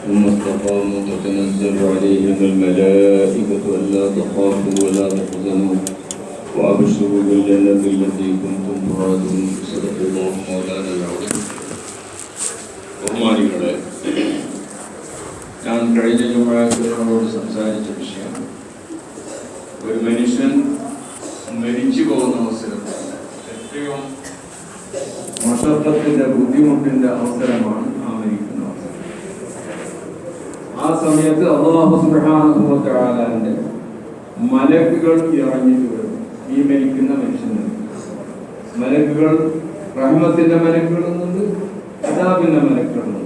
ثم استقاموا تتنزل عليهم الملائكة ألا تخافوا ولا تحزنوا وأبشروا بالجنة التي كنتم توعدون صدق الله مولانا العظيم. ബഹുമാനികളെ, ഞാൻ കഴിഞ്ഞ ജുമുഅയോട് സംസാരിച്ച വിഷയം ഒരു മനുഷ്യൻ മരിച്ചു പോകുന്ന അവസരത്തിൽ ഏറ്റവും മഷക്കത്തിന്റെ ബുദ്ധിമുട്ടിന്റെ അവസരമാണ് ആ മരിക്കുന്ന അവസരം. ആ സമയത്ത് അല്ലാഹു സുബ്ഹാനഹു വ തആലയുടെ മലക്കുകൾ ഇറങ്ങിയിട്ട് വരും ഈ മരിക്കുന്ന മനുഷ്യന്. മലക്കുകൾ റഹ്മത്തിന്റെ മലക്കുകളുണ്ട്, അദാബിന്റെ മലക്കുകളുണ്ട്.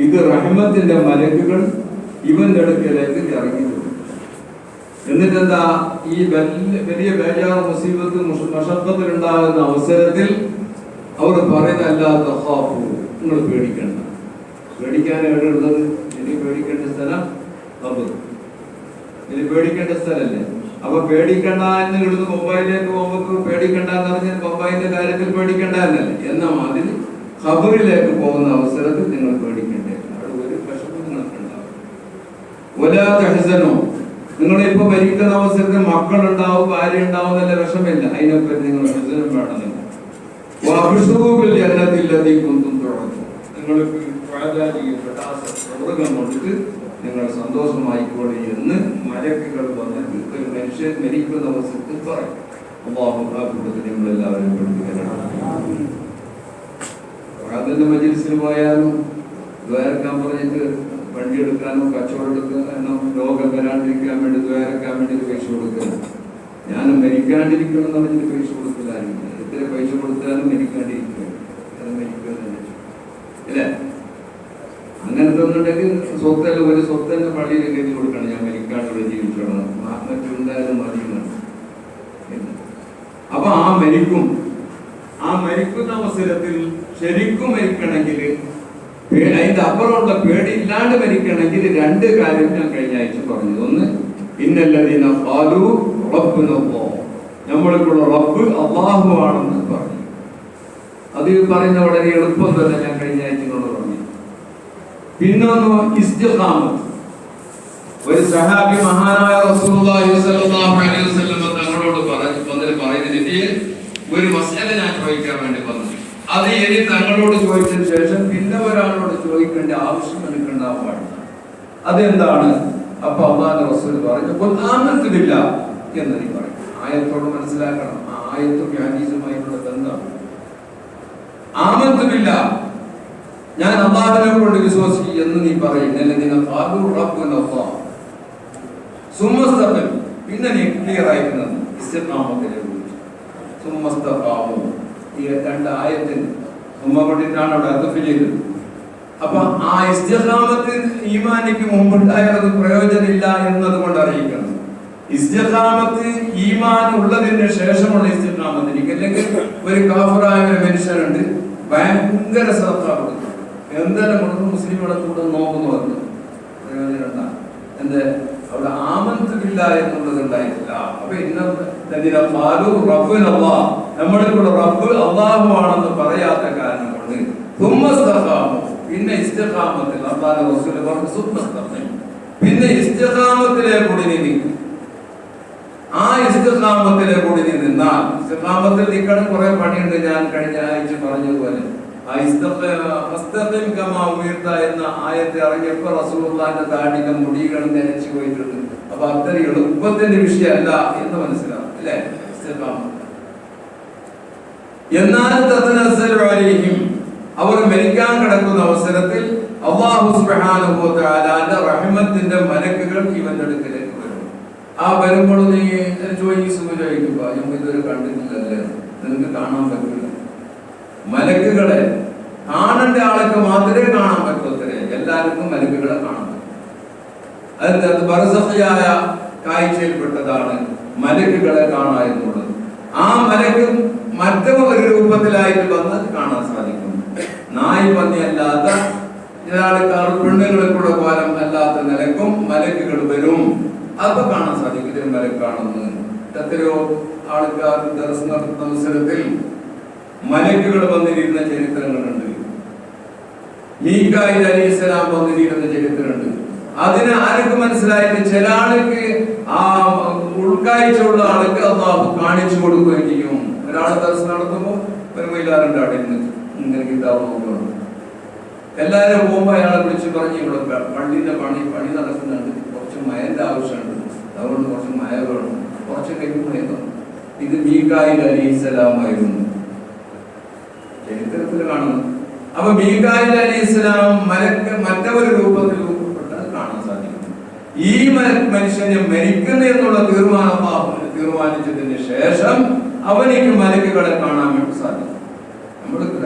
ഇത് റഹ്മത്തിന്റെ മലക്കുകൾ ഇവന്റെ അടുക്കലേക്ക് ഇറങ്ങി വരും. എന്നിട്ടെന്താ, ഈ വലിയ ബേജാർ മുസീബത്ത് മഷക്കത്തിലുണ്ടാകുന്ന അവസരത്തിൽ അവർ പറയുന്നതല്ലാത്ത ഖാഫു, നിങ്ങൾ പേടിക്കണ്ട. പേടിക്കാൻ എവിടെയുള്ളത്? ഇനി പേടിക്കേണ്ട സ്ഥലം ഖബർ. ഇനി പേടിക്കേണ്ട സ്ഥലമല്ലേ? അപ്പൊ പേടിക്കണ്ട എന്ന് ഇവിടുന്ന് മുംബൈയിലേക്ക് പോകുമ്പോൾ പേടിക്കണ്ട എന്ന് പറഞ്ഞാൽ മുംബൈന്റെ കാര്യത്തിൽ പേടിക്കണ്ട എന്നല്ലേ. എന്നാൽ അതിൽ ഖബറിലേക്ക് പോകുന്ന അവസരത്തിൽ നിങ്ങൾ പേടിക്കണ്ടേ, അവിടെ ഒരു വിഷമം നിങ്ങൾക്ക് ഉണ്ടാവും. വലാ തഹ്സനൂ, നിങ്ങളിപ്പോ മരിക്കുന്ന അവസരത്തിൽ മക്കളുണ്ടാവും, ഭാര്യ ഉണ്ടാവും എന്നല്ല വിഷമില്ല, അതിനൊക്കെ നിങ്ങൾ ഹസ്നം വേണമെന്നില്ല. നിങ്ങൾക്ക് സ്വർഗം കൊണ്ടിട്ട് നിങ്ങൾ സന്തോഷമായിക്കോളെ എന്ന് മലക്കുകൾ വന്നിട്ട് ഒരു മനുഷ്യൻ മരിക്കുന്ന അവസരത്തിൽ പറയും. അല്ലാഹു ആ കൂട്ടത്തിൽ നമ്മളെല്ലാവരും പഠിപ്പിക്കണം. അതിന്റെ മജ്‌ലിസിന് പോയാലും ദ്വാരക്കാൻ പറഞ്ഞിട്ട് വണ്ടി എടുക്കാനോ കച്ചവടം എടുക്കാനോ രോഗം വരാണ്ടിരിക്കാൻ വേണ്ടി ദ്വാരക്കാൻ വേണ്ടി പൈസ കൊടുക്കണം. ഞാൻ മരിക്കാണ്ടിരിക്കണം എന്ന് പറഞ്ഞിട്ട് പൈസ കൊടുക്കലായിരുന്നു. എത്ര പൈസ കൊടുത്താലും മരിക്കാണ്ടിരിക്കുക, അത് മരിക്കുക അല്ലേ? അങ്ങനത്തെ ഒന്നുണ്ടെങ്കിൽ സ്വത്തല്ല, ഒരു സ്വത്തന്നെ പള്ളിയിൽ കരുതി കൊടുക്കണം. ഞാൻ മരിക്കാണ്ടിവിടെ ജീവിച്ചോളാം, മറ്റുണ്ടായാലും മതിയാണ്. അപ്പൊ ആ മരിക്കുന്ന അവസരത്തിൽ ശരിക്കും മരിക്കണമെങ്കിൽ, അതിന്റെ അപ്പുറമുള്ള പേടി ഇല്ലാണ്ട് മരിക്കണമെങ്കിൽ രണ്ട് കാര്യം ഞാൻ കഴിഞ്ഞ ആഴ്ച പറഞ്ഞത്. ഒന്ന്, ഇന്നല്ലദീന ഖാലൂ റബ്ബുനല്ലാഹ്, നമ്മൾക്കുള്ള റബ്ബ് അല്ലാഹു ആണെന്ന് പറഞ്ഞു. അത് പറയുന്ന വളരെ എളുപ്പം തന്നെ ഞാൻ കഴിഞ്ഞ ആഴ്ച പറഞ്ഞു. പിന്നൊന്ന് ഇസ്തിഖാമത്ത്. ഒരു സഹാബി മഹാനായ റസൂലുള്ളാഹി സ്വല്ലല്ലാഹു അലൈഹി വസല്ലം തങ്ങളോട് പറയുന്നതിന് ഒരു മസല ഞാൻ ചോദിക്കാൻ വേണ്ടി വന്നു. അത് ഇനി തങ്ങളോട് ചോദിച്ചതിന് ശേഷം പിന്നെ ഒരാളോട് ചോദിക്കേണ്ട ആവശ്യം എനിക്കുണ്ടാവാൻ പാടില്ല. അതെന്താണ്? അപ്പൊ അല്ലാഹുവിന്റെ റസൂൽ പറഞ്ഞു, ആമന്തു ബില്ലാഹ് എന്ന് നീ പറയും. ആയത്തോട് മനസ്സിലാക്കണം, ആ ആയത്തും ഹദീസുമായിട്ടുള്ള ബന്ധം. ആമന്തു ബില്ലാഹ്, ഞാൻ അല്ലാഹുവിനെ കൊണ്ട് വിശ്വസിച്ചു എന്ന് നീ പറയും. പിന്നെ നീ ക്ലിയർ ആയിരിക്കുന്നത് ഇസ്തിഖാമത്തിനെ കുറിച്ച്. സുമ്മസ്തഖാമു, ഈ രണ്ട് ആയത്തിന് സുമ്മ കൊണ്ടിട്ടാണ് അവിടെ അദഫ് ചെയ്തത്. അപ്പൊ ആ ഇസ്തിഖാമത്തിൽ ഈമാനിക്ക് മുമ്പുണ്ടായത് പ്രയോജനമില്ല എന്നതുകൊണ്ട് അറിയിക്കണം. ഇസ്തിഖാമത്ത് ഈമാൻ ഉള്ളതിന് ശേഷമുള്ള ഇസ്തിഖാമത്തിന്. അല്ലെങ്കിൽ ഒരു കാഫിറായ ഒരു മനുഷ്യനുണ്ട്, ഭയങ്കര സദഖ കൊടുക്കും, എന്തെല്ലാം കൊടുക്കും, മുസ്ലിമുകളെ കൂടെ നോക്കുന്നു പറഞ്ഞു, പ്രയോജനം എന്ത്? അവിടെ ആമന്തു ബില്ലാഹ് എന്നുള്ളത് ഉണ്ടായിട്ടില്ല. അപ്പൊ നമ്മൾക്കുള്ള റബ്ബ് അല്ലാഹു ആണെന്ന് പറയാത്ത കാരണം കൊണ്ട് പിന്നെ ഇസ്തിഖാമത്തിൽ അല്ലാഹുവിന്റെ റസൂൽ പറഞ്ഞു, പിന്നെ ഇസ്തിഖാമത്തിലെ കൂടി നിൽക്കും. ആ ഇസ്തിഖാമത്തിലെ കൂടി നിന്നാൽ, ഇസ്തിഖാമത്തിൽ നിൽക്കണം, കുറെ പണിയുണ്ട്. ഞാൻ കഴിഞ്ഞ ആഴ്ച പറഞ്ഞതുപോലെ എന്ന ആയത്തെ ഇറങ്ങിയപ്പോ റസൂലുള്ളാഹിന്റെ താടിയുടെ മുടികൾ നനച്ചു പോയിട്ടുണ്ട്. അപ്പൊ അത്ര എളുപ്പത്തിന്റെ വിഷയമല്ല എന്ന് മനസ്സിലാവും, അല്ലേ? എന്നാൽ അവർ മരിക്കാൻ കിടക്കുന്ന അവസരത്തിൽ അല്ലാഹു സുബ്ഹാനഹു വ തആലയുടെ റഹ്മത്തിന്റെ മലക്കുകൾ ഇവന്റെ അടുക്കലേക്ക് വരും. ആ വരുമ്പോൾ നീ ചോദിക്കുമ്പോ നമ്മൾ ഇതുവരെ കണ്ടിട്ടില്ലല്ലേ, നിനക്ക് കാണാൻ പറ്റില്ല. മലക്കുകളെ കാണേണ്ട ആൾക്ക് മാത്രമേ കാണാൻ പറ്റത്തേ, എല്ലാവർക്കും മലക്കുകളെ കാണാൻ പറ്റും. അത് ബർസഖിയായ കാഴ്ചയിൽപ്പെട്ടതാണ് മലക്കുകളെ കാണുക എന്നുള്ളത്. ആ മലക്ക് മറ്റൊരു രൂപത്തിലായിട്ട് വന്ന് കാണാൻ സാധിക്കും. നായി പന്നിയല്ലാത്ത പെണ്ണുങ്ങൾക്കുള്ള കോലം അല്ലാത്ത നിലക്കും മലക്കുകൾ വരും. അപ്പൊ കാണാൻ സാധിക്കും ഇതിന് മലക്കാണെന്ന്. എത്രയോ ആൾക്കാർ ദർസ് നടത്തുന്ന അവസരത്തിൽ മലക്കുകൾ വന്നിരുന്ന ചരിത്രങ്ങളുണ്ട്. മീകായിൽ അലൈഹിസ്സലാം വന്നിരിക്കുന്ന ചരിത്രമുണ്ട്. അതിന് ആർക്ക് മനസ്സിലായിട്ട് ചില ആൾക്ക് ആ ഉൾക്കാഴ്ചയുള്ള ആൾക്ക് അള്ളാഹു കാണിച്ചു കൊടുക്കുകയും ചെയ്യും. ഒരാൾ ദർശനം നടത്തുമ്പോൾ ഒരു മൈലാറുണ്ട് അവിടെ നിന്ന് ഇങ്ങനെ കിതാബ് നോക്കണം. എല്ലാവരും പോകുമ്പോൾ അയാളെ വിളിച്ച് പറഞ്ഞ് ഇവിടെ പള്ളിന്റെ പണി നടക്കുന്നുണ്ട്, കുറച്ച് മയന്റെ ആവശ്യമുണ്ട്, അതുകൊണ്ട് കുറച്ച് മയ വേണം, കുറച്ച് കഴിയുമ്പോൾ ഇത് മീകായിൽ അലൈഹിസ്സലാമായിരുന്നു ചരിത്രത്തിൽ കാണുന്നു. അപ്പൊ മീകായിൽ അലൈഹിസ്സലാം മറ്റൊരു രൂപത്തിൽ രൂപപ്പെട്ടാൽ കാണാൻ സാധിക്കും. ഈ മനുഷ്യനെ മരിക്കുന്നു എന്നുള്ള തീരുമാനിച്ചതിന് ശേഷം അവനിക്ക് മലക്കുകളെ കാണാൻ വേണ്ടി സാധിക്കും. നമ്മൾക്ക്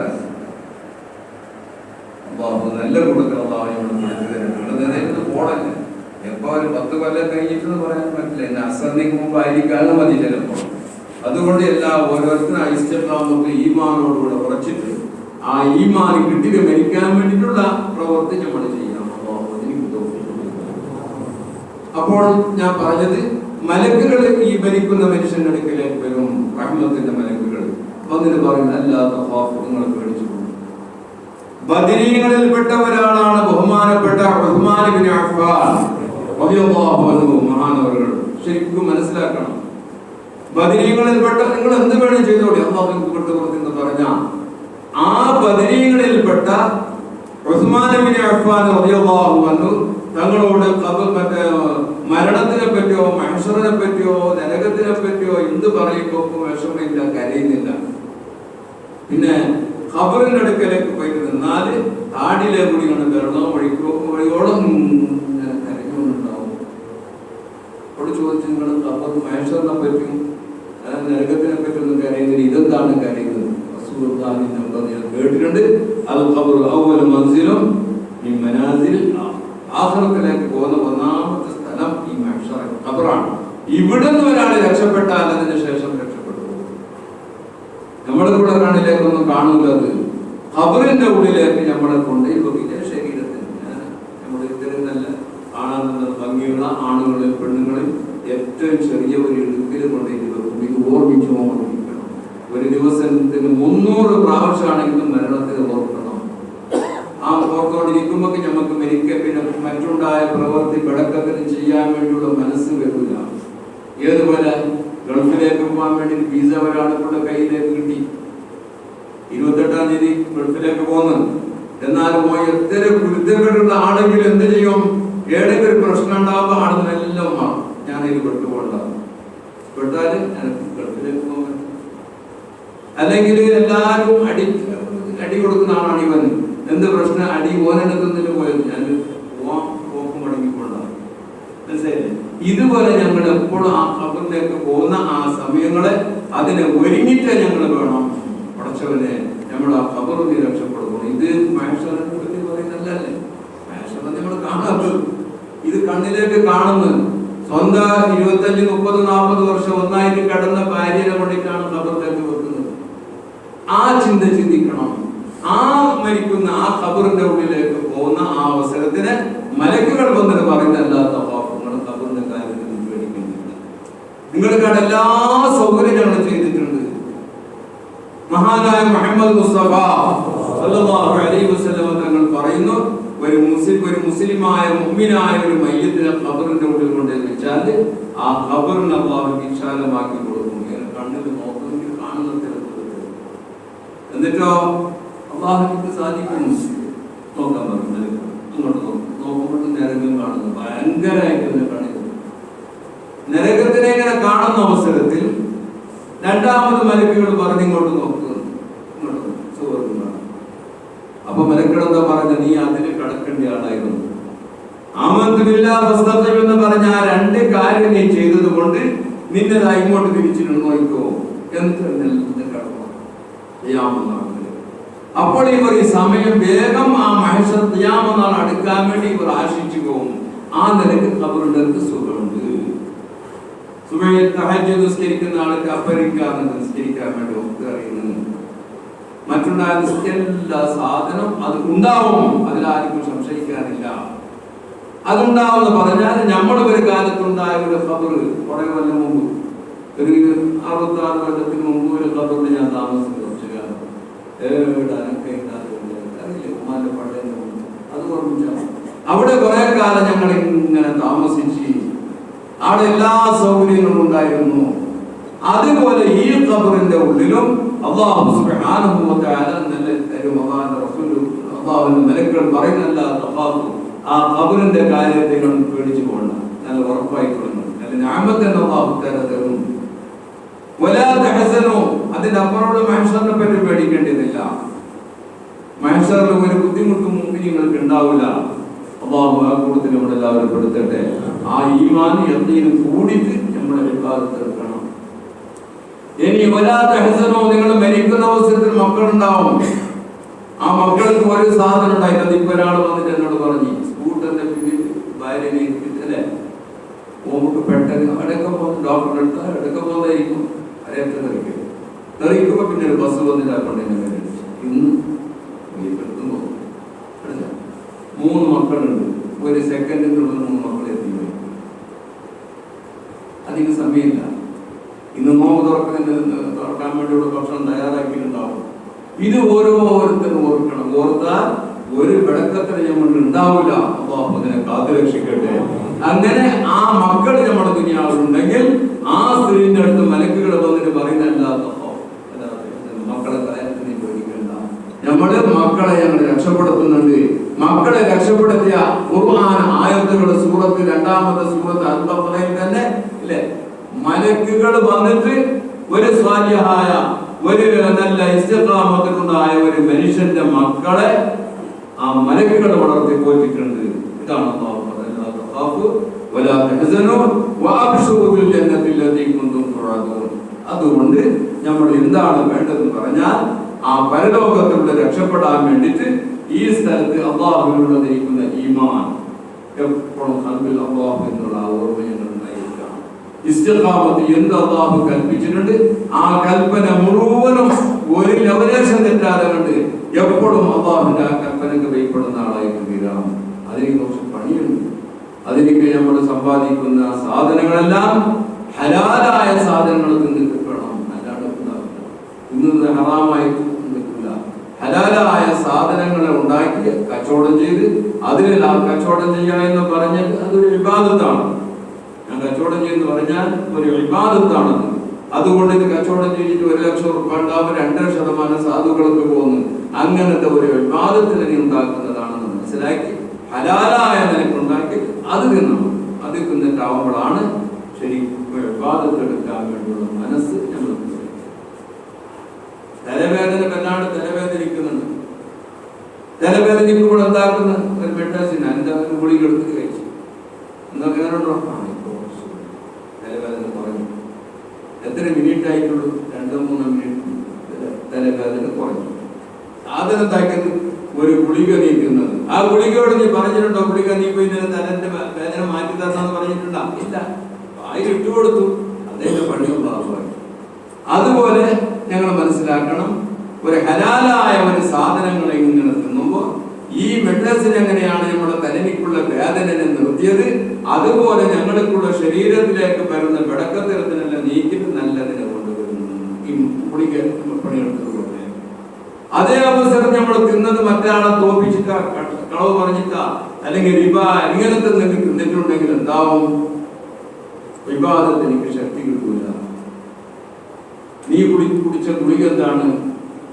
നല്ല കൊടുക്കണം പോടല്ല. എപ്പോ ഒരു 10 കൊല്ലം കഴിഞ്ഞിട്ടെന്ന് പറയാൻ പറ്റില്ല. എന്നെ അസറിക്ക് മുമ്പ് ആയിരിക്കാനും മതി ചിലപ്പോൾ. അതുകൊണ്ട് ഓരോരുത്തരും ഐസ്റ്റ്യമാകുമ്പോൾ ഈമാനോടുകൂടെ ഉറച്ചിട്ട് ആ ഈമാൻ കിട്ടിയിട്ട് മരിക്കാൻ വേണ്ടിയിട്ടുള്ള പ്രവൃത്തി നമ്മൾ ചെയ്യണം. അപ്പോൾ ഞാൻ പറഞ്ഞത്, മലക്കുകൾ ഈ ഭരിക്കുന്ന മനുഷ്യന്റെ അടുക്കലേക്ക് വരും. റഹ്മത്തിന്റെ മലക്കുകൾ വന്നിട്ട് പറയുന്നത് അല്ലാത്ത നിങ്ങളെ പേടിച്ചു. ബദരീങ്ങളിൽപ്പെട്ട ഒരാളാണ് ബഹുമാനപ്പെട്ട ഉസ്മാൻ ഇബ്നു അഫ്ഫാൻ റളിയല്ലാഹു അൻഹു മഹാനവറുകൾ. ശരിക്കും മനസ്സിലാക്കണം, ബദരീങ്ങളിൽപ്പെട്ട നിങ്ങൾ എന്ത് വേണം ചെയ്തോളി, അള്ളാഹു എന്ന് പറഞ്ഞ ആ ബദരീങ്ങളിൽപ്പെട്ട ഉസ്മാൻ ഇബ്നു അഫ്ഫാൻ റളിയല്ലാഹു അൻഹു തങ്ങളോട് മറ്റേ മരണത്തിനെ പറ്റിയോ മഹ്ശറിനെ പറ്റിയോ നരകത്തിനെ പറ്റിയോ എന്ത് പറയുമ്പോൾ വിഷമമില്ല, കരയുന്നില്ല. പിന്നെ ഖബറിന്റെ അടുക്കലേക്ക് പോയിട്ട് നിന്നാല് താടിയിലെ കൂടി കൊണ്ട് വെള്ളം വഴിയോളം കരഞ്ഞുകൊണ്ടുണ്ടാവും. അവിടെ ചോദിച്ചു, നിങ്ങൾ ഖബർ മഹ്ശറിനെ പറ്റിയും നരകത്തിനെ പറ്റി ഒന്നും കരയുന്നില്ല, ഇതെന്താണ് കരയുന്നത്? കേട്ടിട്ടുണ്ട്. അത് ഖബർ അവ്വൽ മൻസിലും ഈ മനാസിൽ ആഖിറത്തിലേക്ക് പോകുന്ന ഒന്നാമത്തെ സ്ഥലം ഈ മഹ്ശർ ഖബറാണ്. ഇവിടുന്ന് ഒരാൾ രക്ഷപ്പെട്ടാൽ അതിന് ശേഷം രക്ഷപ്പെട്ടു. നമ്മുടെ കൂടെ കണ്ണിലേക്കൊന്നും കാണുന്നത് ഖബറിന്റെ ഉള്ളിലേക്ക് നമ്മളെ കൊണ്ട് ഇതേ ശരീരത്തിൽ നമ്മുടെ ഇത്തരം നല്ല കാണാൻ ഭംഗിയുള്ള ആണുങ്ങളിൽ പെണ്ണുങ്ങളിൽ ഏറ്റവും ചെറിയ ഒരു ഇടുക്കിൽ കൊണ്ട് ഇത് ഓർമ്മിച്ചുകൊണ്ടിരിക്കണം. ഒരു ദിവസത്തിന് 300 പ്രാവശ്യമാണെങ്കിലും മരണത്തിന് ഓർക്കണം. ആ ഓർത്തോണ്ടിരിക്കുമ്പോൾ നമുക്ക് മരിക്ക പിന്നെ മറ്റുണ്ടായ പ്രവൃത്തി പിടക്കത്തിന് ചെയ്യാൻ വേണ്ടിയുള്ള മനസ്സ് വരില്ല. ഏതുപോലെ ഗൾഫിലേക്ക് പോകാൻ വേണ്ടി വിസ ഒരാളുടെ കയ്യിലേക്ക് കിട്ടി, 28-ാം തീയതി ഗൾഫിലേക്ക് പോകുന്നത്. എന്നാലും പോയി എത്ര കുരുത്തക്കെട്ടുള്ള ആണെങ്കിൽ എന്ത് ചെയ്യും? ഏതെങ്കിലും ഒരു പ്രശ്നം ഉണ്ടാവുമ്പോൾ ആളുകളെല്ലാം ഞാനതിൽ പെട്ടുപോണ്ടാവും. പെട്ടാല് എനിക്ക് ഗൾഫിലേക്ക് പോകാൻ, അല്ലെങ്കിൽ എല്ലാവരും അടി കൊടുക്കുന്ന ആളാണ് ഇവൻ. എന്ത് പ്രശ്നം? അടി ഓനെടുക്കുന്നതിന് പോയത് ഞാൻ പോക്കും മടങ്ങിക്കൊണ്ടാവും. മനസ്സിലായില്ലേ? ഇതുപോലെ ഞങ്ങൾ എപ്പോഴും ആ ഖബറിലേക്ക് പോകുന്ന ആ സമയങ്ങളെ അതിനെ ഒരുങ്ങിട്ട് ഞങ്ങൾ വേണം. പടച്ചവനെ നമ്മൾ ആ ഖബറിൽ രക്ഷപ്പെടുന്നു. ഇത് മഹ്ശറിനെ പറ്റി പറയുന്നല്ലേ, മഹ്ശറിനെ നമ്മൾ കാണാത്തത്, ഇത് കണ്ണിലേക്ക് കാണുന്നത്. സ്വന്തം 25, 30, 40 വർഷം ഒന്നായിട്ട് കിടന്ന ഭാര്യനെ കൊണ്ടിട്ടാണ് ഖബറിലേക്ക് വെക്കുന്നത്. ആ ചിന്ത ചിന്തിക്കണം. ആ മരിക്കുന്ന ആ ഖബറിന്റെ ഉള്ളിലേക്ക് പോകുന്ന ആ അവസരത്തിന് മലക്കുകൾ വന്നിട്ട് പറയുന്നല്ലാത്ത നിങ്ങൾ ഖബറിന്റെ കാര്യത്തിൽ പേടിക്കുന്നില്ല. നിങ്ങൾക്ക് എല്ലാ സൗകര്യം ഞങ്ങൾ ചെയ്തിട്ടുണ്ട്. മഹാനായ മുഹമ്മദ് മുസ്തഫ സല്ലല്ലാഹു അലൈഹി വസല്ലം തങ്ങൾ പറയുന്നു, ഒരു മുസ്ലിമായ മുഅ്മിനായ ഒരു മയ്യിത്തിനെ ഖബറിന്റെ ഉള്ളിൽ കൊണ്ട് വെച്ചാൽ ആ ഖബറിനെ അല്ലാഹു വിശാലമാക്കി കൊടുക്കും. കണ്ണിൽ നോക്കുമെങ്കിൽ കാണുന്ന എന്നിട്ടോ അള്ളാഹുവിന് സാധിക്കും. നോക്കാൻ പറഞ്ഞു അങ്ങോട്ട് നോക്കുമ്പോൾ നരകം കാണുന്നു. ഭയങ്കരമായിട്ട് കാണിക്കുന്നു. നരകത്തിനെ ഇങ്ങനെ കാണുന്ന അവസരത്തിൽ രണ്ടാമത് മലക്കുകൾ പറഞ്ഞ് ഇങ്ങോട്ട് നോക്കുന്നു, ഇങ്ങോട്ട് സുവർഗം കാണും. അപ്പൊ മലക്കുകൾ എന്താ പറഞ്ഞ? നീ അതിന് കടക്കേണ്ട ആളായിരുന്നു. ആമന്തു ബില്ലാഹി വസ്തഖിം എന്ന് പറഞ്ഞ ആ 2 കാര്യം നീ ചെയ്തത് കൊണ്ട് നിന്നെ ഇങ്ങോട്ട് തിരിച്ചിട്ട് നോക്കോ എന്ത് കടന്നു. അപ്പോൾ ഇവർ ഈ സമയം വേഗം ആ മഹ്ശർ ഖിയാമത്ത് നാൾ അടുക്കാൻ വേണ്ടി ഇവർ ആശിച്ചു പോകും. ആ നിലയ്ക്ക് ഖബറിന്റെ സുഖമുണ്ട്. സുബഹിൽ തഹജ്ജുദ് നിസ്കരിക്കുന്ന ആൾക്ക് അപ്പരിക്കാതെ നിസ്കരിക്കാൻ വേണ്ടി ഒക്കെ അറിയുന്നു. മറ്റുണ്ടായ എല്ലാ സാധനം അത് ഉണ്ടാവും, അതിലാർക്കും സംശയിക്കാനില്ല. അതുണ്ടാവുമെന്ന് പറഞ്ഞാൽ നമ്മൾ ഒരു കാലത്തുണ്ടായ ഒരു ഖബർ കുറെ കൊല്ലം മുമ്പ്, ഒരു 66 കൊല്ലത്തിന് മുമ്പ് ഒരു ഖബറിൽ ഞാൻ താമസിച്ചു. കുറച്ചു കാലം ഉമ്മാന്റെ പള്ളിയിൽ അവിടെ കുറെ കാലം ഞങ്ങൾ ഇങ്ങനെ താമസിച്ച് അവിടെ എല്ലാ സൗകര്യങ്ങളും ഉണ്ടായിരുന്നു. അതുപോലെ ഈ ഖബറിന്റെ ഉള്ളിലും അല്ലാഹു സുബ്ഹാനഹു വ തആല അല്ലാഹുവിന്റെ മലക്കുകൾ പറയുന്നല്ല, ആ ഖബറിന്റെ കാര്യത്തെ പേടിച്ചു പോകണ്ട, നല്ല ഉറപ്പായിക്കൊള്ളുന്നു, നല്ല നിഅമത്ത് അല്ലാഹു തആല തരും. വലാ തഹസനു, അതിന്റെ അപ്പുറമുള്ള മഹ്ശറിനെ പറ്റി പേടിക്കേണ്ടതില്ല. മഹ്ശറിൽ ഒരു ബുദ്ധിമുട്ടും മുഅ്മിനീങ്ങൾക്ക് ഉണ്ടാവില്ല. അല്ലാഹു ആ കൂട്ടത്തിൽ നമ്മളെല്ലാവരും പെടുത്തട്ടെ. ആ ഈമാൻ യഖീനും കൂടിയിട്ട് നമ്മളെ ഇബാദത്ത് എടുക്കണം. ഇനി വലാ തഹസനു, നിങ്ങൾ മരിക്കുന്ന അവസരത്തിൽ മക്കളുണ്ടാവും. ആ മക്കൾക്ക് ഒരു സാധനം ഉണ്ടായില്ല. അതിപ്പോ ഒരാൾ വന്നിട്ട് എന്നോട് പറഞ്ഞു, സ്കൂട്ടറിന്റെ പിന്നിൽ ഭാര്യനെ അല്ലേ നമുക്ക് പെട്ടെന്ന് അടക്കം പോകുന്ന ഡോക്ടറെ അടുത്ത് അടക്കം പോകുന്നതായിരിക്കും, അറിയാത്ത തെറിക്കുമ്പോ പിന്നെ ഒരു ബസ് വന്നിട്ട് ആ കൊണ്ടെന്നെ മേടിച്ചു. ഇന്ന് എടുത്തുമ്പോ 3 മക്കളുണ്ട്. ഒരു സെക്കൻഡിനുള്ളിൽ 3 മക്കളെ എത്തിപ്പോയി. അധികം സമയമില്ല. ഇന്ന് നോമ്പ് തുറക്കാൻ വേണ്ടിയുള്ള ഭക്ഷണം തയ്യാറാക്കിയിട്ടുണ്ടാവും. ഇത് ഓരോരുത്തരും ഓർക്കണം. ഓർത്താൽ ഒരു വിടക്കത്തിന് നമ്മൾ ഉണ്ടാവില്ല. അല്ലാഹു അതിനെ കാത്തുരക്ഷിക്കട്ടെ. അങ്ങനെ ആ മക്കൾ നമ്മുടെ ദുനിയാവിലുണ്ടെങ്കിൽ ആ സ്ത്രീന്റെ അടുത്ത് മലക്കുകൾ വന്നിട്ട് പറയുന്നല്ല, മക്കളെ കാര്യത്തിന് പേടിക്കണ്ട, നമ്മള് മക്കളെ ഞങ്ങൾ രക്ഷപ്പെടുത്തുന്നുണ്ട്. മക്കളെ രക്ഷപ്പെടുത്തിയ ഖുർആൻ ആയത്തുകൾ സൂറത്ത് 2-ാമത്തെ സൂറത്ത് അൽ-ബഖറയിൽ തന്നെ ഇല്ലേ, മലക്കുകൾ വന്നിട്ട് ഒരു സ്വാലിഹായ ഒരു നല്ല ഇസ്തിഖാമത്തിലുണ്ടായ ഒരു മനുഷ്യന്റെ മക്കളെ ആ മലക്കുകൾ വളർത്തി പോറ്റിട്ടുണ്ട്. ഇതാണ് അല്ലാഹു വലാ തഹസനു വഅബ്ശിറൂ ബിൽ ജന്നത്തി അല്ലതി കുൻതും തുഅദൂൻ. അതുകൊണ്ട് നമ്മൾ എന്താണ് വേണ്ടതെന്ന് പറഞ്ഞാൽ ആ പരലോകത്തിലൂടെ രക്ഷപ്പെടാൻ വേണ്ടിയിട്ട് ഈ സ്ഥലത്ത് അല്ലാഹുവിനോടുള്ള ഈമാൻ എപ്പോഴും ഖൽബിൽ അല്ലാഹു എന്നുള്ള ഓർമ്മ ഉണ്ടായിരിക്കണം. ഇസ്തിഖാമത്ത് എന്ത് അല്ലാഹു കൽപ്പിച്ചിട്ടുണ്ട് ആ കൽപ്പന മുഴുവനും ഒരു ലവലേശം തെറ്റാതെ കണ്ട് എപ്പോഴും അല്ലാഹുവിന്റെ ആ കൽപ്പനക്ക് ഭയപ്പെടുന്ന ആളായിട്ട് തീരാം. അതിന് കുറച്ച് പണിയുണ്ട്. അതിലേക്ക് നമ്മൾ സമ്പാദിക്കുന്ന സാധനങ്ങളെല്ലാം ഹലാലായ സാധനങ്ങൾ നിൽക്കണം. അല്ലാണ്ട് ഇന്നത് ഹറാമായി നിൽക്കില്ല. ഹലാലായ സാധനങ്ങളെ ഉണ്ടാക്കി കച്ചവടം ചെയ്ത് അതിലെല്ലാം കച്ചവടം ചെയ്യുക എന്ന് പറഞ്ഞാൽ അതൊരു ഇബാദത്താണ്. ഞാൻ കച്ചവടം ചെയ്യുന്നു പറഞ്ഞാൽ ഒരു ഇബാദത്താണത്. അതുകൊണ്ട് ഇത് കച്ചവടം ചെയ്തിട്ട് 1 ലക്ഷം രൂപ ഉണ്ടാവും, 2% സാധുക്കൾക്ക് പോകുന്നു. അങ്ങനത്തെ ഒരു ഇബാദത്തിന് നീ ഉണ്ടാക്കുന്നതാണെന്ന് മനസ്സിലാക്കി ഹലാലായ നിലക്കുണ്ടാക്കി അത് തിന്നണം. അത് തിന്നിട്ടാവുമ്പോഴാണ് ശരിക്കും ഇബാദത്ത് എടുക്കാൻ വേണ്ടിയുള്ള മനസ്സ് നമ്മൾ. തലവേദന വല്ലാണ്ട് തലവേദനിക്കുന്നുണ്ട്. തലവേദനിക്കുമ്പോൾ എന്താക്കുന്ന ഒരു മെഡിസിൻ എന്താ ഗുളിക എടുത്ത് കഴിച്ചു എന്നൊക്കെ ഉണ്ടോ? തലവേദന കുറഞ്ഞു. എത്ര മിനിറ്റ് ആയിട്ടുള്ളൂ? 2-3 മിനിറ്റ് തലവേദന കുറഞ്ഞു. സാധനം എന്താക്കുന്നത് ഒരു ഗുളിക നീക്കുന്നത്. ആ ഗുളികയോട് നീ പറഞ്ഞിട്ടുണ്ടോ ഗുളിക നീ പോയി തലന്റെ വേദന മാറ്റി തരണമെന്ന് പറഞ്ഞിട്ടുണ്ടോ? ഇല്ല. വായിൽ ഇട്ടുകൊടുത്തു, അദ്ദേഹത്തെ പണിയുണ്ടാകും. അതുപോലെ ഞങ്ങൾ മനസ്സിലാക്കണം, ഒരു ഹലാലായ ഒരു സാധനങ്ങളെ ഇങ്ങനെ തിന്നുമ്പോൾ ഈ മെഡിസിൻ എങ്ങനെയാണ് നമ്മുടെ തലനിക്കുള്ള വേദനയെ നിർത്തിയത്, അതുപോലെ ഞങ്ങൾക്കുള്ള ശരീരത്തിലേക്ക് വരുന്ന പിടക്കത്തിരത്തിനെല്ലാം നീക്കിട്ട് നല്ലതിനെ കൊണ്ടുവരുന്നു. ഈ ഗുളിക പണിയെടുത്തത് പോലെ അതേ അവസരം നമ്മൾ തിന്നത് മറ്റാളെ തോപ്പിച്ചിട്ടാ, കളവ് പറഞ്ഞിട്ടാ, അല്ലെങ്കിൽ റിബ ഇങ്ങനത്തെ തിന്നിട്ടുണ്ടെങ്കിൽ എന്താവും? വിവാദത്തിന് എനിക്ക് ശക്തി കിട്ടൂല. നീ കുടിച്ച ഗുളിക എന്താണ്?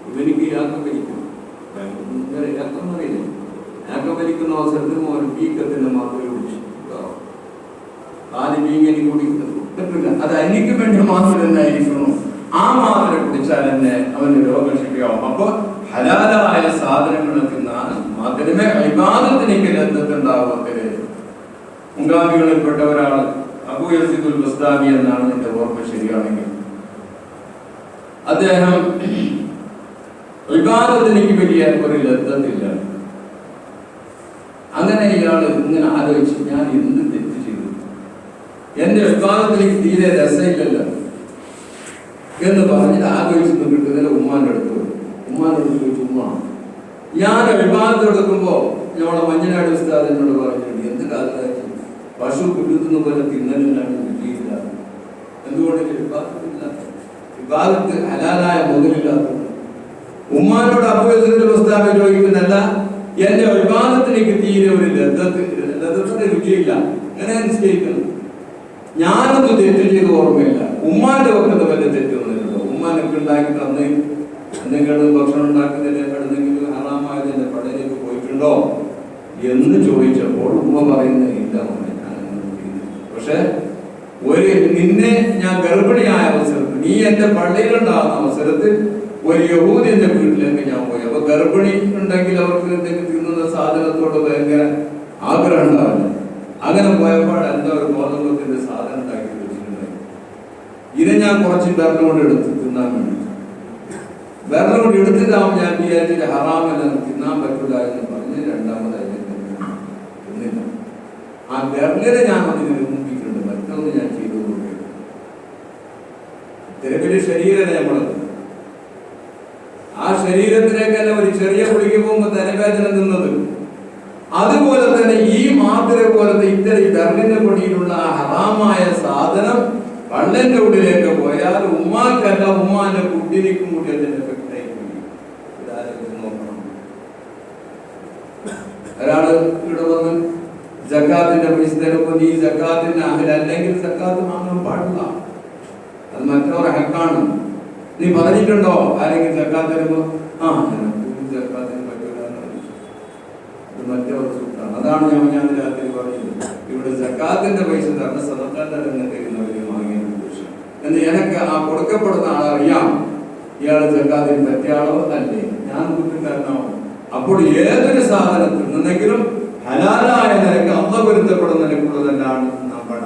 ഇവനിക്ക് യാക്കം വലിക്കും. യാക്കം അറിയില്ലേ? യാക്കം വലിക്കുന്ന അവസരത്തിൽ ഒരു വീക്കത്തിന് മാത്രമേ കുടിച്ചു. ആദ്യം വീങ്ങനി കുടിക്കുന്നത് പറ്റില്ല. അത് എനിക്ക് വേണ്ടി മാത്രം എന്നായിരിക്കണം. ആ മാത്രം കുടിച്ചാൽ തന്നെ അവന് രോഗം ശരിയാവും. അപ്പൊ ഹലാലായ സാധനങ്ങൾ തിന്നാൽ മാത്രമേ ഇബാദത്തിലേക്ക് ലദ്ദത്തുണ്ടാവത്തില്. മുൻഗാമികളിൽപ്പെട്ട ഒരാൾ അബൂ യസീദുൽ ബസ്താമി എന്നാണ് എന്റെ ഓർമ്മ ശരിയാണെങ്കിൽ, അദ്ദേഹം ഇബാദത്തിലേക്ക് വലിയ ഒരു ലദ്ദത്തില്ല. അങ്ങനെ ഇയാള് ഇങ്ങനെ ആലോചിച്ച്, ഞാൻ എന്ത് തെറ്റ് ചെയ്തു, എന്റെ ഇബാദത്തിലേക്ക് തീരെ രസമില്ലല്ലോ എന്ന് പറഞ്ഞിട്ട് ആലോചിച്ച് കിട്ടുന്നതിന് ഉമ്മാന്റെ അടുത്ത് പോയി. ഉമ്മാന്റെ അടുത്ത് ചോദിച്ചു, ഉമ്മ ഞാൻ ഇബാദത്ത് എടുക്കുമ്പോ ഞമ്മളെ മഞ്ഞനാട് ഉസ്താദ് എന്നോട് പറഞ്ഞിട്ടുണ്ട്, എന്ത് കാലത്തായി പശു പുല്ലുന്ന പോലെ തിന്നലിലാണ് വിജയില്ല. എന്തുകൊണ്ട് ഇബാദത്ത് ഹലാലായ മുതലില്ലാത്തത്. ഉമ്മാനോട് അബൂ യസീദുൽ ബസ്താമി ചോദിക്കുന്നല്ല, എന്റെ വിവാദത്തിലേക്ക് തീരെ ഒരു ലതത്തിന്റെ രുചിയില്ല, എങ്ങനെ നിശ്ചയിക്കുന്നു? ഞാനൊന്നും തെറ്റ് ചെയ്ത് ഓർമ്മയില്ല. ഉമ്മാന്റെ പക്കത്ത് വല്ല തെറ്റൊന്നുമില്ലല്ലോ. ഉമ്മാനൊക്കെ ഉണ്ടാക്കി തന്ന് എന്തെങ്കിലും ഭക്ഷണം ഉണ്ടാക്കുന്നതിന് എന്തെങ്കിലും ഹറാമായത് എന്റെ പടയിലേക്ക് പോയിട്ടുണ്ടോ എന്ന് ചോദിച്ചപ്പോൾ ഉമ്മ പറയുന്നത് ഇല്ല മോനെ, ഞാനൊന്നും ചെയ്തില്ല. പക്ഷെ നിന്നെ ഞാൻ ഗർഭിണിയായ അവസരത്തിൽ, നീ എന്റെ പള്ളിയിലുണ്ടാകുന്ന അവസരത്തിൽ ഒരു യഹൂദിന്റെ വീട്ടിലേക്ക് ഞാൻ പോയി. അപ്പൊ ഗർഭിണി ഉണ്ടെങ്കിൽ അവർക്ക് എന്തെങ്കിലും തിന്നുന്ന സാധനത്തോട് ഭയങ്കര ആഗ്രഹം ഉണ്ടാവില്ല. അങ്ങനെ പോയപ്പോൾ എന്താ ഒരു ഗോതമ്പത്തിന്റെ സാധനം ഉണ്ടാക്കി വെച്ചിട്ടുണ്ടായി. ഇത് ഞാൻ കുറച്ച് വിരലുകൊണ്ട് എടുത്ത് തിന്നാൻ വേണ്ടി, വിരലുകൊണ്ട് എടുത്തിട്ടാവും ഞാൻ വിചാരിച്ചിട്ട് ഹറാമെല്ലാം തിന്നാൻ പറ്റില്ല എന്ന് പറഞ്ഞ് രണ്ടാമതായി തിന്നില്ല. ആ വിരലിനെ ഞാൻ അതിന് മുമ്പിട്ടുണ്ട്, മറ്റൊന്ന് ഞാൻ ചെയ്തു കൊടുക്കുകയാണ്. ഇത്തരത്തില് ശരീരം നമ്മളത്, ആ ശരീരത്തിലേക്കല്ല ഒരു ചെറിയ കുളിക്ക് പോകുമ്പോൾ തലവേദന നിന്നത്, അതുപോലെ തന്നെ ഈ മാതിര പോലത്തെ ഇത്തരം വിരലിന്റെ പൊടിയിലുള്ള ആ ഹറാമായ സാധനം പള്ളന്റെ ഉള്ളിലേക്ക് പോയാൽ ഉമ്മാക്കല്ല ഉമ്മാന്റെ കുട്ടിനിക്കും കൂടി അതിന്റെ എഫക്റ്റ് ആയി പോയി. നോക്കണം. ഒരാള് ഇവിടെ വന്ന് സക്കാത്തിന്റെ പൈസ തരുമ്പോൾ നീ സക്കാത്തിന്റെ അല്ലെങ്കിൽ സക്കാത്ത് വാങ്ങാൻ പാടില്ല, അത് മറ്റൊരു ഹക്കാണ്. നീ പറഞ്ഞിട്ടുണ്ടോ ആരെങ്കിലും സക്കാത്ത് തരുമ്പോ സക്കാത്തിന് പറ്റൂല, മറ്റൊരു സുഖാണ്. അതാണ് ഞാൻ രാത്രി പറയുന്നത്, ഇവിടെ സക്കാത്തിന്റെ പൈസ തരണം, സദക്കാന്റെ തരുന്നവര് വാങ്ങിയ ദോഷം എന്ന് എനിക്ക് ആ കൊടുക്കപ്പെടുന്ന ആളറിയാം. ഇയാള് സക്കാത്തിന് പറ്റിയ ആളോ അല്ലേ, ഞാൻ കൂട്ടുകാരനാവും. അപ്പോൾ ഏതൊരു സാധനത്തിൽ നിന്നെങ്കിലും ഹലാലായ നിലക്ക് അള്ളാഹ് പൊരുത്തപ്പെടുന്ന നിലക്കുള്ളതെല്ലാം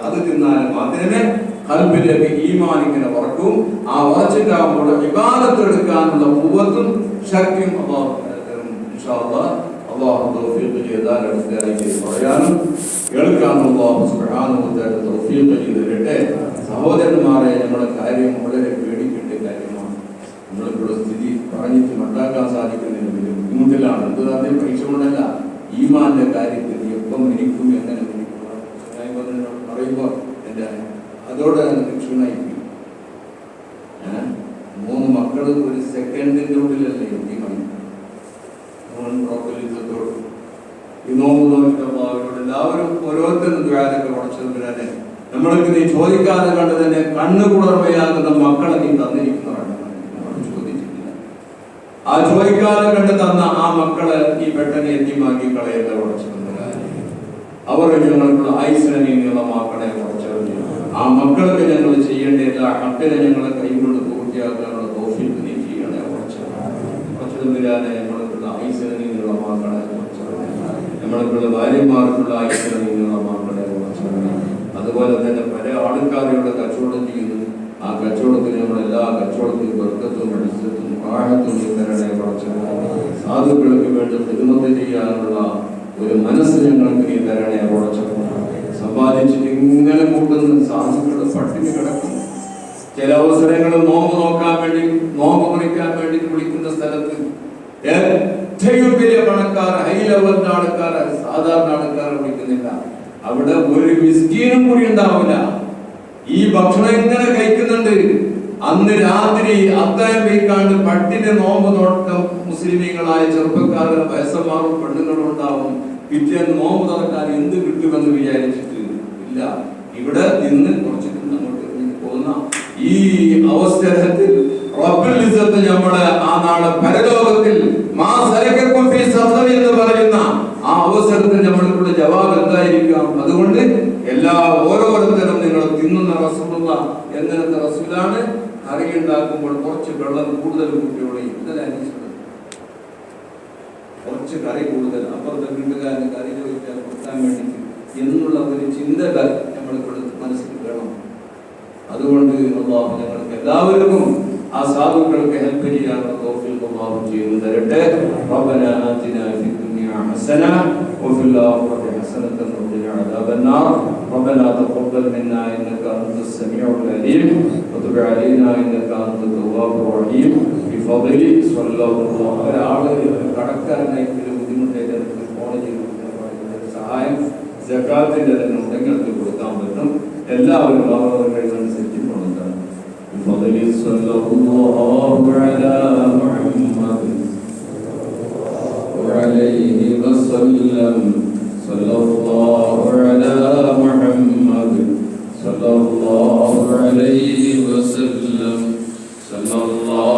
അത് തിന്നാലും മാത്രമേ ഖൽബിലേക്ക് ഈമാൻ ഇങ്ങനെ ഉറക്കും. ആ ഉറച്ചിട്ടാകുമ്പോൾ ഇബാദത്ത് എടുക്കാനുള്ള ഖുവ്വത്തും ശക്തിയും അല്ലാഹു തരും. ഇൻഷാ അല്ലാഹ് അല്ലാഹു തൗഫീഖ് ചെയ്താൽ അടുത്തതായി പറയാനും കേൾക്കാനും അല്ലാഹു സുബ്ഹാനഹു വ തആല തൗഫീഖ് ചെയ്ത് തരട്ടെ. സഹോദരന്മാരെ, നമ്മുടെ കാര്യം വളരെ പേടിക്കേണ്ട കാര്യമാണ്. നമ്മളിവിടെ സ്ഥിതി പറഞ്ഞിട്ട് മണ്ടാക്കാൻ സാധിക്കുന്നതിന് വലിയ ബുദ്ധിമുട്ടിലാണ്. എന്തുതന്നെ പൈസ കൊണ്ടല്ല, ഈമാന്റെ കാര്യത്തിൽ എപ്പം മരിക്കും, എങ്ങനെ മരിക്കും പറയുമ്പോൾ എൻ്റെ അതോടെ ക്ഷീണായിപ്പോയി. 3 മക്കള് ഒരു സെക്കൻഡിന്റെ ഉള്ളിലല്ലേ എത്തിക്കണം. ഈ നോമ്പ് നോക്കിയിട്ട് എല്ലാവരും ഓരോരുത്തരും ദ്വാരൊക്കെ ഉടച്ചത് വരാതെ നമ്മൾക്ക് നീ ചോദിക്കാതെ കണ്ട് തന്നെ കണ്ണു കുളർമയാകുന്ന മക്കളെ നീ തന്നിരിക്കുന്നവരാണ്. ചോദിച്ചിട്ടില്ല. ആ ചോദിക്കാതെ കണ്ട് തന്ന ആ മക്കളെ നീ പെട്ടെന്ന് എത്തിമാക്കി കളയല്ല ഉടച്ചത്. അവർ ഞങ്ങൾക്കുള്ള ആയുസ്സിനെ നീ നീളമാക്കണേ കുറച്ചറിഞ്ഞു. ആ മക്കൾക്ക് ഞങ്ങൾ ചെയ്യേണ്ട എല്ലാ ഹക്കിനെ ഞങ്ങളെ കൈകൊണ്ട് പൂർത്തിയാക്കാനുള്ള തൗഫീഖ് നീ ചെയ്യണേ കുറച്ചതിരാനെ. ഞങ്ങൾക്കുള്ള ആയുസ്സിനെ നീ നീളമാക്കണേ കുറച്ചറിഞ്ഞു. നമ്മൾക്കുള്ള ഭാര്യമാർക്കുള്ള ആയുസ്സിനെ നീ നീളമാക്കണേ കുറച്ചറിഞ്ഞു. അതുപോലെ തന്നെ പല ആൾക്കാരുടെ കച്ചവടം ചെയ്യുന്നു. ആ കച്ചവടത്തിൽ നമ്മളെല്ലാ കച്ചവടത്തിലും ബർക്കത്തും അടിസ്ഥത്തും ആഴത്തും തരണേ കുറച്ചറിഞ്ഞു. സാധുക്കൾക്ക് വേണ്ടി ഖിദ്മത്ത് ചെയ്യാനുള്ള ഒരു മനസ്സ് ഞങ്ങൾക്ക് നീ തരണേ കുറച്ചറിഞ്ഞു. സമ്പാദിച്ചിട്ട് ഇങ്ങനെ കൂട്ടുന്ന സാധുക്കൾ പട്ടിണി കിടക്കും. ചില അവസരങ്ങളിൽ നോമ്പ് നോക്കാൻ വേണ്ടി, നോമ്പ് മുറിക്കാൻ വേണ്ടി വിളിക്കുന്ന സ്ഥലത്ത് ഏറ്റവും വലിയ പണക്കാർ, ഹൈ ലെവലിന്റെ ആൾക്കാർ, സാധാരണ ആൾക്കാർ വിളിക്കുന്നില്ല. അവിടെ ഒരു മിസ്കീനും കൂടി ഉണ്ടാവില്ല. ഈ ഭക്ഷണം ഇങ്ങനെ കഴിക്കുന്നുണ്ട്. അന്ന് രാത്രി അത്തായം വയ്ക്കാണ്ട് പട്ടിന്റെ നോമ്പ് നോട്ടം മുസ്ലിമീങ്ങളായ ചെറുപ്പക്കാരും വയസ്സന്മാരും പെണ്ണുങ്ങളും ഉണ്ടാവും. പിറ്റേന്ന് നോമ്പ് തുറക്കാൻ എന്ത് കിട്ടുമെന്ന് വിചാരിച്ചിട്ട് ഇല്ല. ഇവിടെ നിന്ന് കുറച്ച് അങ്ങോട്ട് പോകുന്ന ഈ അവസരത്തിൽ റബ്ബുൽ ഇസ്സത്ത് നമ്മളെ ആ നാളെ പരലോകത്തിൽ എന്ന് പറയുന്ന ആ അവസരത്തിൽ നമ്മൾക്കുള്ള ജവാബ് എന്തായിരിക്കാം? അതുകൊണ്ട് ഓരോരുത്തരും നിങ്ങൾ തിന്നുന്ന റസൂലുള്ള എങ്ങനത്തെ റസൂലാണ്? കറി ഉണ്ടാക്കുമ്പോൾ കുറച്ച് വെള്ളം കൂടുതൽ കൂട്ടിയോളി. കുറച്ച് കറി കൂടുതൽ, അപ്പുറത്തെ വീട്ടുകാരന് കറി ചോദിക്കാൻ കൊടുക്കാൻ വേണ്ടി എന്നുള്ള ഒരു ചിന്ത നമ്മൾക്കുള്ള മനസ്സിൽ വേണം. അതുകൊണ്ട് അല്ലാഹു ഞങ്ങൾക്ക് എല്ലാവർക്കും ആ സാധുക്കൾക്ക് ഹെൽപ്പ് ചെയ്യാനുള്ള തൗഫീഖ് അല്ലാഹു ചെയ്തു തരട്ടെ. റബ്ബനാ ആതിനാ ഫിദ് ദുനിയാ ഹസന വഫിൽ ആഖിറതി ഹസനതൻ വഖിനാ അദാബന്നാർ. റബ്ബനാ തഖബ്ബൽ മിന്നാ ഇന്നക അൻതസ് സമീഉൽ അലീം വതുബ് അലൈനാ ഇന്നക അൻതത് തവ്വാബുർ റഹീം. ബിഫദ്ലി സ്വല്ലല്ലാഹു അലൈഹി വസല്ലം. കടക്കാരനായി ബുദ്ധിമുട്ടേക്ക് കോളേജിൽ സഹായം സകാത്തിന്റെ തന്നെ ഉണ്ടെങ്കിൽ കൊടുക്കാൻ പറ്റും. എല്ലാവരും അവരനുസരിച്ച് കൊടുക്കണം. ബിഫദ്ലി സ്വല്ലല്ലാഹു അലാ മുഹമ്മദ് വഅലൈഹി وسلم صلى الله على محمد صلى الله عليه وسلم صلى الله